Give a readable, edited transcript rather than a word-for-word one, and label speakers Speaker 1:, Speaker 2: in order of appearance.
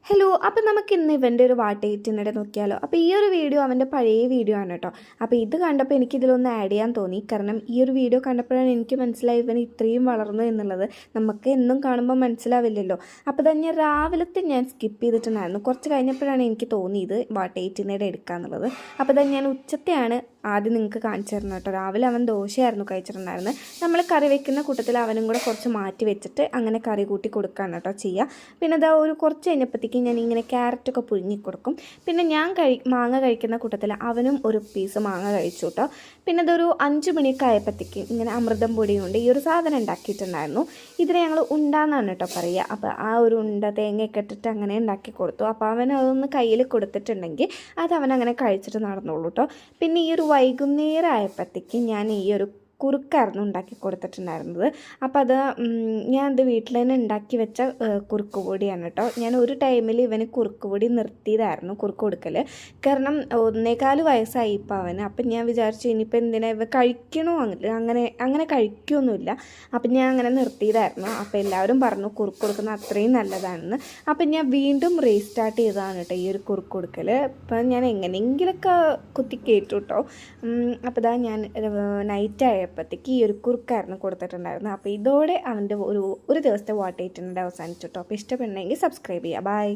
Speaker 1: Hello, അപ്പോൾ നമുക്ക് ഇന്ന് ഇവൻ്റെ ഒരു വാട്ടേറ്റിനിടെ നോക്കിയാലോ. അപ്പോൾ ഈ ഒരു വീഡിയോ അവൻ്റെ പഴയ വീഡിയോ ആണ് കേട്ടോ. അപ്പോൾ ഇത് കണ്ടപ്പോൾ എനിക്കിതിലൊന്ന് ആഡ് ചെയ്യാൻ തോന്നി. കാരണം ഈ ഒരു വീഡിയോ കണ്ടപ്പോഴാണ് എനിക്ക് മനസ്സിലായി ഇവൻ ഇത്രയും വളർന്നു എന്നുള്ളത്. നമുക്ക് എന്നും കാണുമ്പോൾ മനസ്സിലാവില്ലല്ലോ. അപ്പോൾ തന്നെ രാവിലത്തെ ഞാൻ സ്കിപ്പ് ചെയ്തിട്ടുണ്ടായിരുന്നു. കുറച്ച് കഴിഞ്ഞപ്പോഴാണ് എനിക്ക് തോന്നിയത് വാട്ടേറ്റിനിടെ എടുക്കാമെന്നുള്ളത്. അപ്പോൾ തന്നെ ഞാൻ ഉച്ചത്തെയാണ് ആദ്യം നിങ്ങൾക്ക് കാണിച്ചു തരണം കേട്ടോ. രാവിലെ അവൻ ദോശയായിരുന്നു കഴിച്ചിട്ടുണ്ടായിരുന്നത്. നമ്മൾ കറി വെക്കുന്ന കൂട്ടത്തിൽ അവനും കൂടെ കുറച്ച് മാറ്റി വെച്ചിട്ട് അങ്ങനെ കറി കൂട്ടി കൊടുക്കുകയാണ് കേട്ടോ ചെയ്യുക. പിന്നെ അതാ ഒരു കുറച്ച് കഴിഞ്ഞപ്പോഴത്തേക്കും ഞാൻ ഇങ്ങനെ ക്യാരറ്റൊക്കെ പുഴുങ്ങി കൊടുക്കും. പിന്നെ ഞാൻ മാങ്ങ കഴിക്കുന്ന കൂട്ടത്തിൽ അവനും ഒരു പീസ് മാങ്ങ കഴിച്ചു കേട്ടോ. പിന്നെ അതൊരു 5 മണിയൊക്കെ ആയപ്പോഴത്തേക്കും ഇങ്ങനെ അമൃതം പൊടി കൊണ്ട് ഈ ഒരു സാധനം ഉണ്ടാക്കിയിട്ടുണ്ടായിരുന്നു. ഇതിനെ ഞങ്ങൾ ഉണ്ടാന്നാണ് കേട്ടോ പറയുക. അപ്പോൾ ആ ഒരു ഉണ്ട തേങ്ങയൊക്കെ ഇട്ടിട്ട് അങ്ങനെ ഉണ്ടാക്കി കൊടുത്തു. അപ്പോൾ അവൻ അതൊന്ന് കയ്യിൽ കൊടുത്തിട്ടുണ്ടെങ്കിൽ അത് അവനങ്ങനെ കഴിച്ചിട്ട് നടന്നോളൂ കേട്ടോ. പിന്നെ ഈ ഒരു വൈകുന്നേരം ആയപ്പോഴത്തേക്ക് ഞാൻ ഈ ഒരു കുറുക്കായിരുന്നു ഉണ്ടാക്കി കൊടുത്തിട്ടുണ്ടായിരുന്നത്. അപ്പോൾ അത് ഞാനത് വീട്ടിൽ തന്നെ ഉണ്ടാക്കി വെച്ച കുറുക്ക് പൊടിയാണ് കേട്ടോ. ഞാൻ ഒരു ടൈമിൽ ഇവന് കുറുക്ക് പൊടി നിർത്തിയതായിരുന്നു കുറുക്ക് കൊടുക്കൽ. കാരണം 1.25 വയസ്സായി ഇപ്പോൾ അവന്. അപ്പം ഞാൻ വിചാരിച്ചു ഇനിയിപ്പോൾ എന്തിനാ ഇവ കഴിക്കണോ അങ്ങനെ കഴിക്കുകയൊന്നുമില്ല. അപ്പം ഞാൻ അങ്ങനെ നിർത്തിയതായിരുന്നു. അപ്പോൾ എല്ലാവരും പറഞ്ഞു കുറുക്ക് കൊടുക്കുന്നത് അത്രയും നല്ലതാണെന്ന്. അപ്പം ഞാൻ വീണ്ടും റീസ്റ്റാർട്ട് ചെയ്തതാണ് കേട്ടോ ഈ ഒരു കുറുക്ക് കൊടുക്കൽ. ഇപ്പം ഞാൻ എങ്ങനെയെങ്കിലൊക്കെ കുത്തി കേട്ടു കേട്ടോ. അപ്പോൾ ഇതാ ഞാൻ നൈറ്റായ പ്പോഴത്തേക്ക് ഈ ഒരു കുറുക്കായിരുന്നു കൊടുത്തിട്ടുണ്ടായിരുന്നു. അപ്പോൾ ഇതോടെ അവൻ്റെ ഒരു ദിവസത്തെ വാട്ടേറ്റിനിടെ അവസാനിച്ചു കേട്ടോ. അപ്പോൾ ഇഷ്ടപ്പെടണമെങ്കിൽ സബ്സ്ക്രൈബ് ചെയ്യുക. ബൈ.